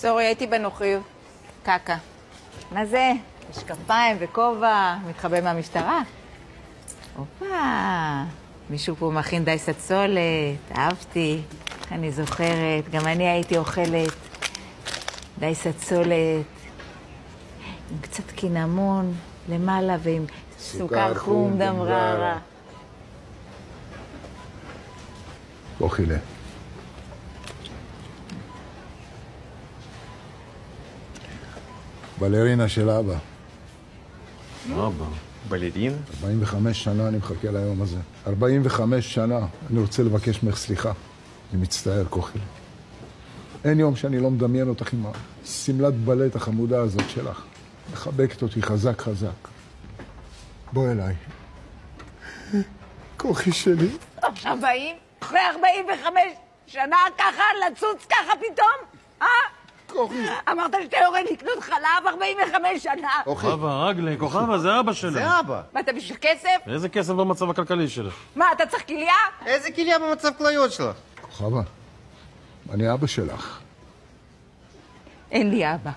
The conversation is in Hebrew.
סורי, הייתי בנוחיות. קקה. מה זה? משקפיים וכובע, מתחבא מהמשטרה? הופה, מישהו פה מכין דייסת סולת, אהבתי, אני זוכרת, גם אני הייתי אוכלת דייסת סולת, עם קצת קינמון למעלה ועם סוכר חום דמררה. אוכילה. בלרינה של אבא. אבא? בלרינה? 45 שנה אני מחכה ליום הזה. 45 שנה. אני רוצה לבקש ממך סליחה. אני מצטער, כוכילה. אין יום שאני לא מדמיין אותך עם הסמלת בלט החמודה הזאת שלך. מחבקת אותי חזק חזק. בוא אליי. כוכי שלי. עכשיו באים? אחרי 45 שנה ככה, לצוץ ככה פתאום? כוכי. אמרת שאתה יורד לקנות חלב 45 שנה. כוכבה, רגלי, כוכבה, זה אבא שלה. זה אבא. מה, אתה בשביל כסף? איזה כסף במצב הכלכלי שלך? מה, אתה צריך כליה? איזה כליה במצב כליות שלך? כוכבה, אני אבא שלך. אין לי אבא.